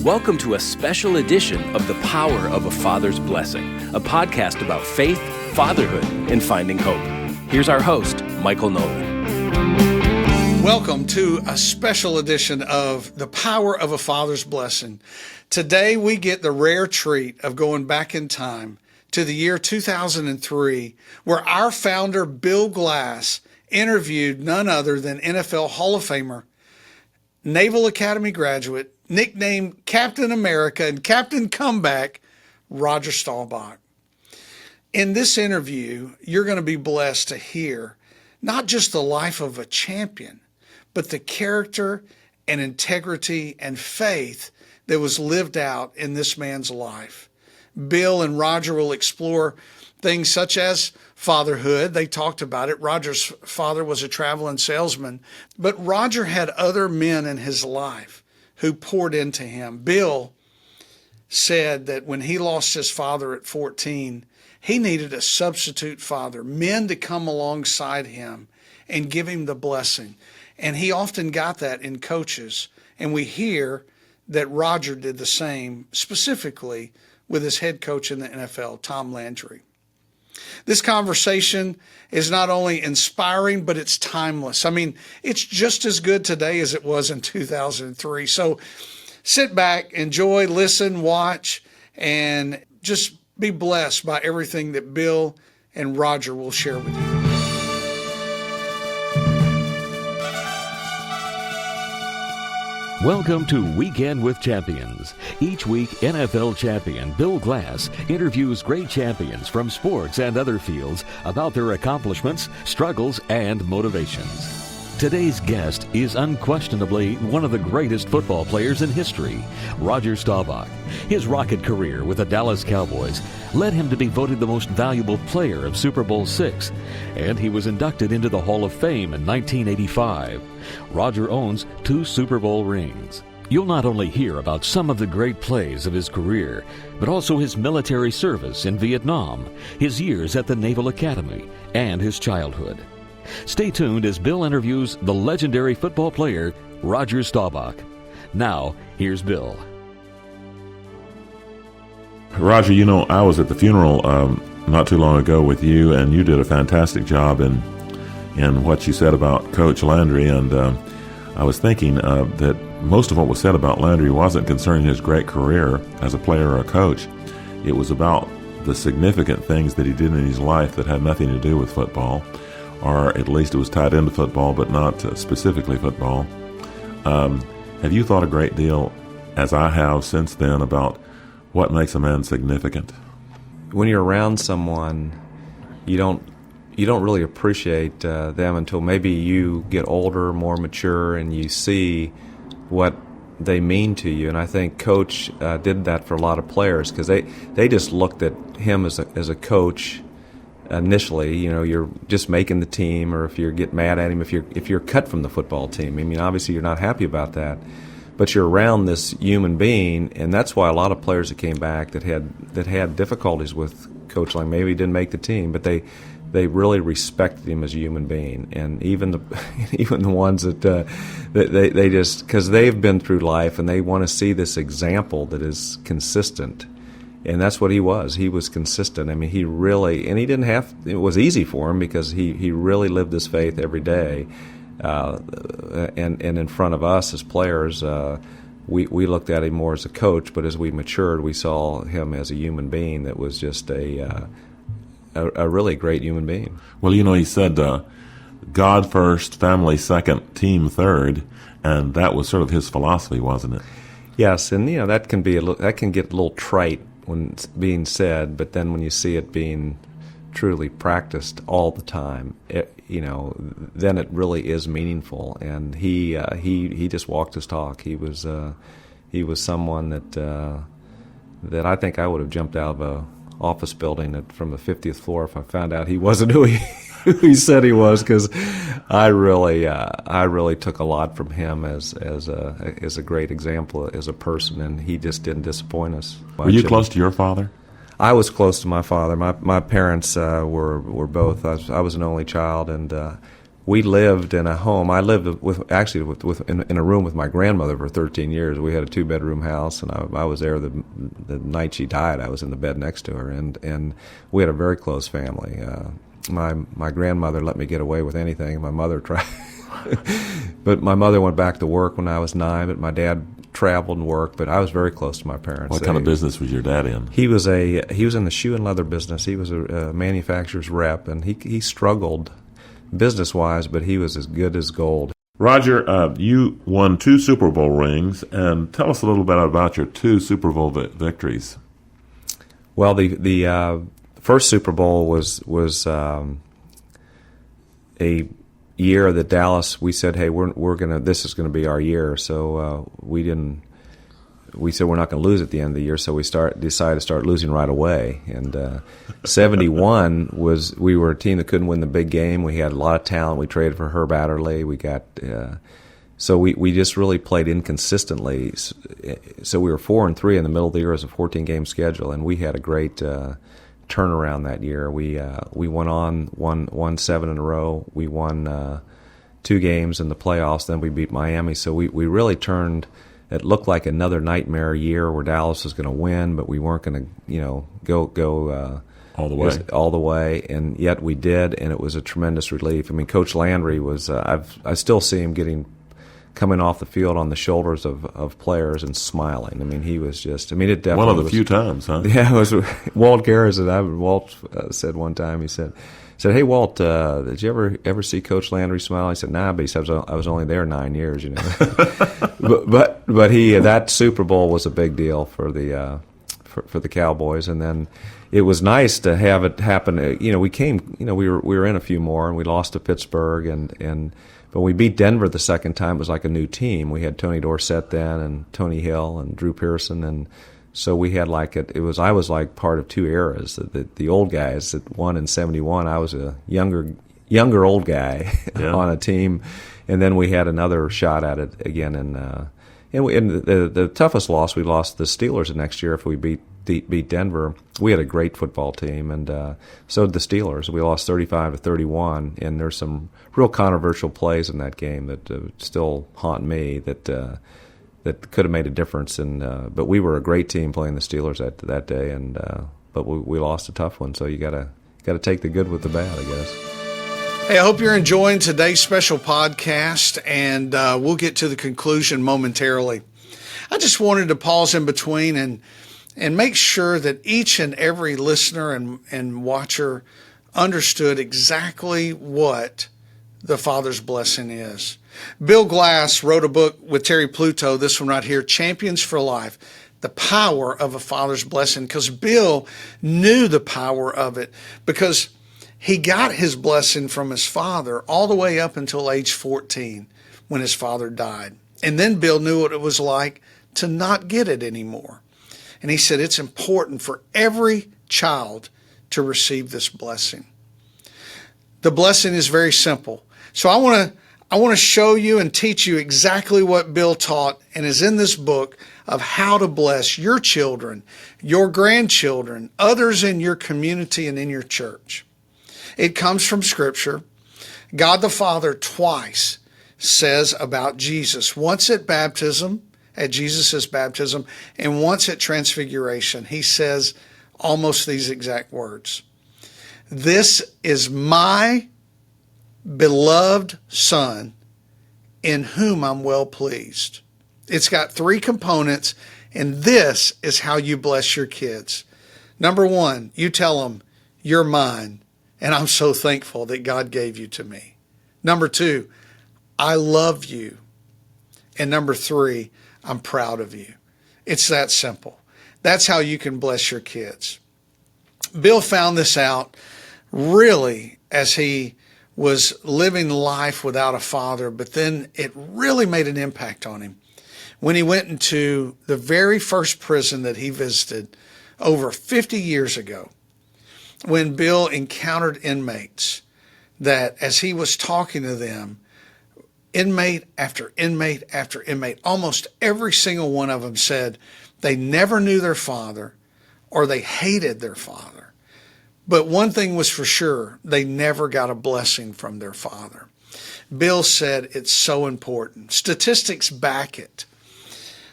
Welcome to a special edition of The Power of a Father's Blessing, a podcast about faith, fatherhood, and finding hope. Here's our host, Michael Nolan. Welcome to a special edition of The Power of a Father's Blessing. Today we get the rare treat of going back in time to the year 2003, where our founder, Bill Glass, interviewed none other than NFL Hall of Famer, Naval Academy graduate, nicknamed Captain America and Captain Comeback, Roger Staubach. In this interview, you're going to be blessed to hear not just the life of a champion, but the character and integrity and faith that was lived out in this man's life. Bill and Roger will explore things such as fatherhood. They talked about it. Roger's father was a traveling salesman, but Roger had other men in his life who poured into him. Bill said that when he lost his father at 14, he needed a substitute father, men to come alongside him and give him the blessing. And he often got that in coaches. And we hear that Roger did the same, specifically with his head coach in the NFL, Tom Landry. This conversation is not only inspiring, but it's timeless. I mean, it's just as good today as it was in 2003. So sit back, enjoy, listen, watch, and just be blessed by everything that Bill and Roger will share with you. Welcome to Weekend with Champions. Each week, NFL champion Bill Glass interviews great champions from sports and other fields about their accomplishments, struggles, and motivations. Today's guest is unquestionably one of the greatest football players in history, Roger Staubach. His rocket career with the Dallas Cowboys led him to be voted the most valuable player of Super Bowl VI, and he was inducted into the Hall of Fame in 1985. Roger owns 2 Super Bowl rings. You'll not only hear about some of the great plays of his career, but also his military service in Vietnam, his years at the Naval Academy, and his childhood. Stay tuned as Bill interviews the legendary football player, Roger Staubach. Now, here's Bill. Roger, you know, I was at the funeral not too long ago with you, and you did a fantastic job in what you said about Coach Landry, and I was thinking that most of what was said about Landry wasn't concerning his great career as a player or a coach. It was about the significant things that he did in his life that had nothing to do with football, or at least it was tied into football, but not specifically football. Have you thought a great deal, as I have since then, about what makes a man significant? When you're around someone, you don't really appreciate them until maybe you get older, more mature, and you see what they mean to you. And I think Coach did that for a lot of players, because they just looked at him as a coach. Initially, you know, you're just making the team, or if you get mad at him, if you're cut from the football team. I mean, obviously you're not happy about that, but you're around this human being, and that's why a lot of players that came back that had difficulties with Coach Lang, maybe didn't make the team, but they really respected him as a human being. And even the ones that they just, because they've been through life and they want to see this example that is consistent. And that's what he was. He was consistent. I mean, he really, and he didn't have, it was easy for him because he really lived his faith every day. And in front of us as players, we looked at him more as a coach, but as we matured, we saw him as a human being that was just a really great human being. Well, you know, he said, God first, family second, team third, and that was sort of his philosophy, wasn't it? Yes, and you know, that can get a little trite when it's being said, but then when you see it being truly practiced all the time, then it really is meaningful. And he just walked his talk. He was someone that I think I would have jumped out of a office building from the 50th floor if I found out he wasn't who he said he was, because I really took a lot from him as a great example as a person, and he just didn't disappoint us. Were you close to your father? I was close to my father. My parents were both. I was an only child, and we lived in a home. I lived in a room with my grandmother for 13 years. We had a 2-bedroom house, and I was there the night she died. I was in the bed next to her, and we had a very close family. My grandmother let me get away with anything. My mother tried, but my mother went back to work when I was 9. But my dad traveled and worked. But I was very close to my parents. What kind of business was your dad in? He was in the shoe and leather business. He was a manufacturer's rep, and he struggled business-wise, but he was as good as gold. Roger, you won 2 Super Bowl rings, and tell us a little bit about your 2 Super Bowl victories. Well, the first Super Bowl was a year that Dallas. We said, hey, this is gonna be our year. So we said we're not going to lose at the end of the year, so we decided to start losing right away. And 71 we were a team that couldn't win the big game. We had a lot of talent. We traded for Herb Adderley. We got so we just really played inconsistently. So we were 4-3 in the middle of the year as a 14-game schedule, and we had a great turnaround that year. We won 7 in a row. We won 2 games in the playoffs. Then we beat Miami. So we really turned. It looked like another nightmare year where Dallas was going to win, but we weren't going to, go all the way, and yet we did, and it was a tremendous relief. I mean, Coach Landry was. I still see him coming off the field on the shoulders of players and smiling. I mean, he was just. I mean, it definitely one of the few times, huh? Yeah, it was. Walt Garrison. Walt said one time. He said, "Hey Walt, did you ever see Coach Landry smile?" He said, "Nah," but he said, "I was only there 9 years, you know." but that Super Bowl was a big deal for the Cowboys, and then it was nice to have it happen. You know, we were in a few more, and we lost to Pittsburgh, but we beat Denver the second time. It was like a new team. We had Tony Dorsett then, and Tony Hill, and Drew Pearson, and so we had I was like part of 2 eras. The old guys that won in 71. I was a younger old guy on a team, and then we had another shot at it again. And the toughest loss, we lost the Steelers the next year. If we beat Denver, we had a great football team, and so did the Steelers. We lost 35-31, and there's some real controversial plays in that game that still haunt me that could have made a difference. But we were a great team playing the Steelers that day, and but we lost a tough one. So you got to take the good with the bad, I guess. Hey, I hope you're enjoying today's special podcast, and we'll get to the conclusion momentarily. I just wanted to pause in between and make sure that each and every listener and watcher understood exactly what the Father's blessing is. Bill Glass wrote a book with Terry Pluto, this one right here, Champions for Life, the power of a father's blessing, because Bill knew the power of it, because he got his blessing from his father all the way up until age 14 when his father died. And then Bill knew what it was like to not get it anymore. And he said it's important for every child to receive this blessing. The blessing is very simple. So I want to show you and teach you exactly what Bill taught and is in this book of how to bless your children, your grandchildren, others in your community and in your church. It comes from Scripture. God the Father twice says about Jesus, once at baptism, at Jesus' baptism, and once at transfiguration. He says almost these exact words. This is my beloved Son, in whom I'm well pleased. It's got 3 components, and this is how you bless your kids. Number 1, you tell them, you're mine, and I'm so thankful that God gave you to me. Number 2, I love you. And number 3, I'm proud of you. It's that simple. That's how you can bless your kids. Bill found this out really as he was living life without a father, but then it really made an impact on him when he went into the very first prison that he visited over 50 years ago, when Bill encountered inmates that as he was talking to them, inmate after inmate after inmate, almost every single one of them said they never knew their father or they hated their father. But one thing was for sure, they never got a blessing from their father. Bill said it's so important. Statistics back it.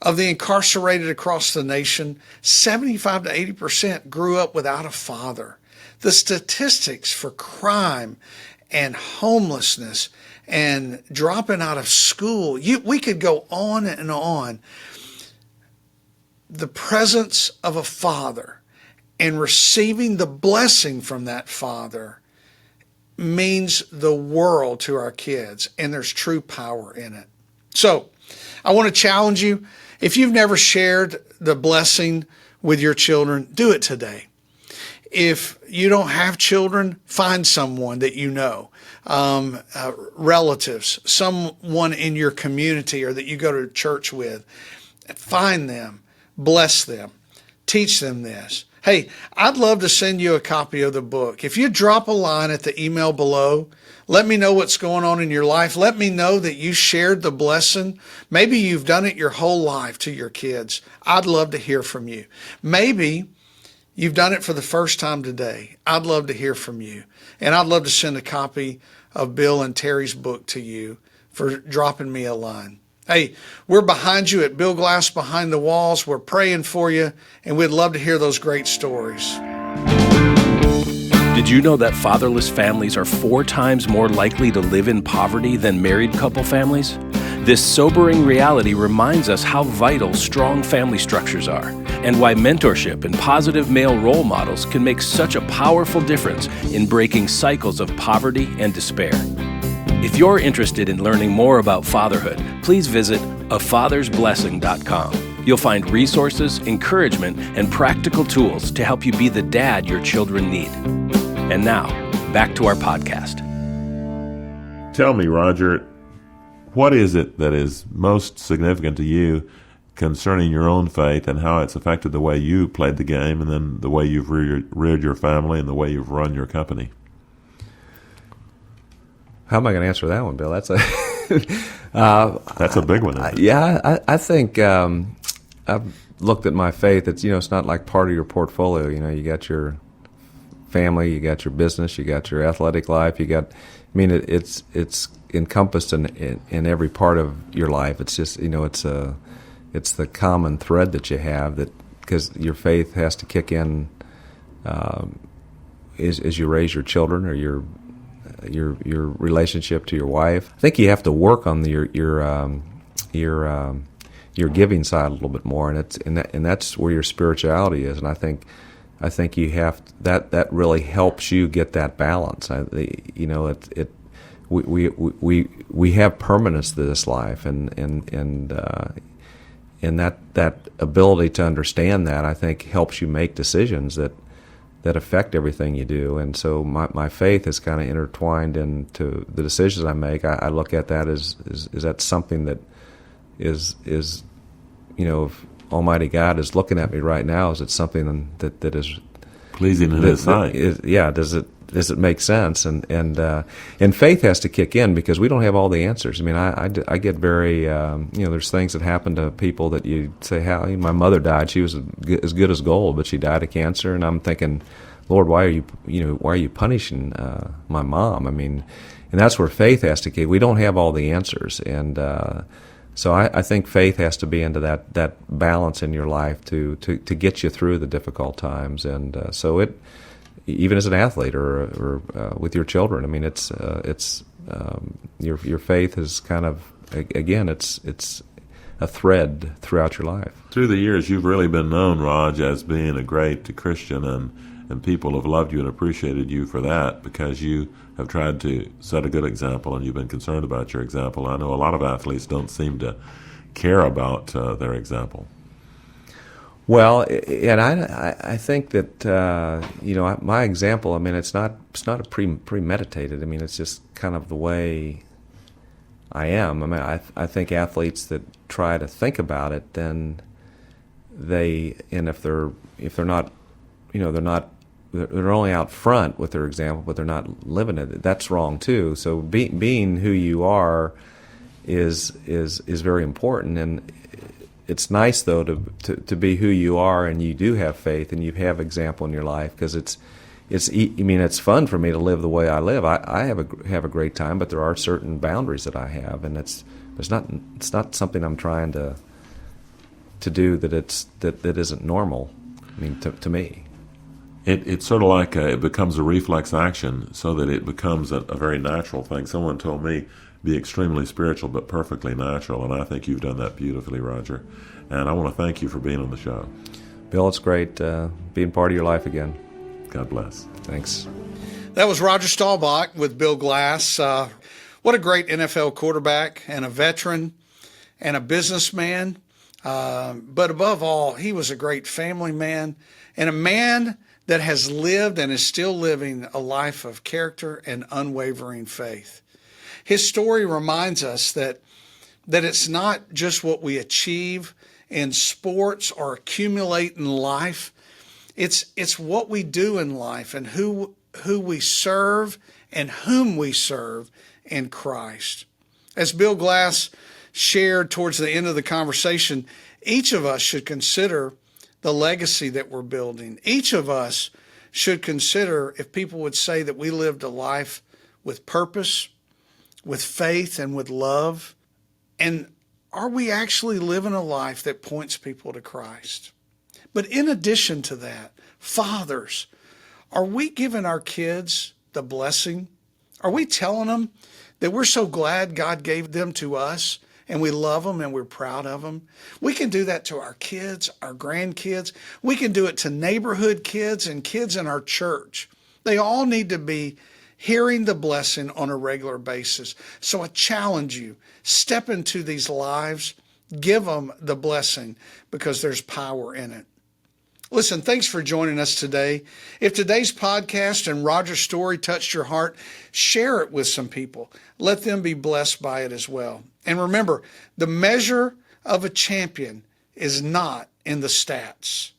Of the incarcerated across the nation, 75 to 80% grew up without a father. The statistics for crime and homelessness and dropping out of school, we could go on and on. The presence of a father and receiving the blessing from that father means the world to our kids, and there's true power in it. So I want to challenge you. If you've never shared the blessing with your children, do it today. If you don't have children, find someone that you know, relatives, someone in your community or that you go to church with. Find them, bless them, teach them this. Hey, I'd love to send you a copy of the book. If you drop a line at the email below, let me know what's going on in your life. Let me know that you shared the blessing. Maybe you've done it your whole life to your kids. I'd love to hear from you. Maybe you've done it for the first time today. I'd love to hear from you. And I'd love to send a copy of Bill and Terry's book to you for dropping me a line. Hey, we're behind you at Bill Glass Behind the Walls. We're praying for you, and we'd love to hear those great stories. Did you know that fatherless families are 4 times more likely to live in poverty than married couple families? This sobering reality reminds us how vital strong family structures are, and why mentorship and positive male role models can make such a powerful difference in breaking cycles of poverty and despair. If you're interested in learning more about fatherhood, please visit afathersblessing.com. You'll find resources, encouragement, and practical tools to help you be the dad your children need. And now, back to our podcast. Tell me, Roger, what is it that is most significant to you concerning your own faith and how it's affected the way you played the game and then the way you've reared your family and the way you've run your company? How am I going to answer that one, Bill? That's a that's a big one. Isn't it? Yeah, I think I've looked at my faith. It's not like part of your portfolio. You got your family, you got your business, you got your athletic life, it's encompassed in every part of your life. It's just it's the common thread that you have, that because your faith has to kick in as you raise your children, or your relationship to your wife. I think you have to work on your giving side a little bit more, and that's where your spirituality is. And I think you have that really helps you get that balance. We have permanence to this life, and that ability to understand that, I think, helps you make decisions that affect everything you do. And so my faith is kind of intertwined into the decisions I make. I look at that as that something that is if Almighty God is looking at me right now, is it something that is pleasing in His sight? Does it make sense? And faith has to kick in, because we don't have all the answers. I mean, I get very there's things that happen to people that you say, how my mother died, she was as good as gold, but she died of cancer, and I'm thinking, Lord, why are you punishing my mom? I mean, and that's where faith has to kick. We don't have all the answers, and so I think faith has to be into that balance in your life to get you through the difficult times. And so it, even as an athlete or with your children, I mean, it's your faith is kind of, again, it's a thread throughout your life. Through the years, you've really been known, Raj, as being a great Christian, and people have loved you and appreciated you for that, because you have tried to set a good example, and you've been concerned about your example. I know a lot of athletes don't seem to care about their example. Well, and I think that my example, I mean, it's not a premeditated. I mean, it's just kind of the way I am. I mean, I think athletes that try to think about it, then if they're not, they're only out front with their example, but they're not living it. That's wrong too. So being who you are is very important, and it's nice though to be who you are, and you do have faith, and you have example in your life, because it's fun for me to live the way I live. I have a great time, but there are certain boundaries that I have, and it's not something I'm trying to do that isn't normal. I mean, to me. It's sort of like it becomes a reflex action, so that it becomes a very natural thing. Someone told me, be extremely spiritual but perfectly natural, and I think you've done that beautifully, Roger. And I want to thank you for being on the show. Bill, it's great being part of your life again. God bless. Thanks. That was Roger Staubach with Bill Glass. What a great NFL quarterback and a veteran and a businessman. But above all, he was a great family man and a man that has lived and is still living a life of character and unwavering faith. His story reminds us that it's not just what we achieve in sports or accumulate in life. It's what we do in life and who we serve and whom we serve in Christ. As Bill Glass shared towards the end of the conversation, each of us should consider the legacy that we're building. Each of us should consider if people would say that we lived a life with purpose, with faith, and with love. And are we actually living a life that points people to Christ? But in addition to that, fathers, are we giving our kids the blessing? Are we telling them that we're so glad God gave them to us and we love them and we're proud of them? We can do that to our kids, our grandkids. We can do it to neighborhood kids and kids in our church. They all need to be hearing the blessing on a regular basis. So I challenge you, step into these lives, give them the blessing because there's power in it. Listen, thanks for joining us today. If today's podcast and Roger's story touched your heart, share it with some people. Let them be blessed by it as well. And remember, the measure of a champion is not in the stats,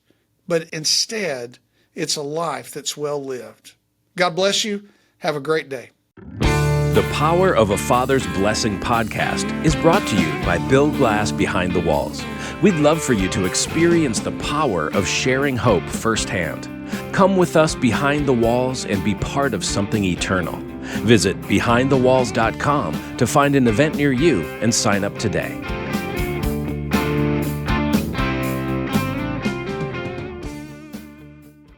but instead, it's a life that's well lived. God bless you. Have a great day. The Power of a Father's Blessing podcast is brought to you by Bill Glass Behind the Walls. We'd love for you to experience the power of sharing hope firsthand. Come with us behind the walls and be part of something eternal. Visit behindthewalls.com to find an event near you and sign up today.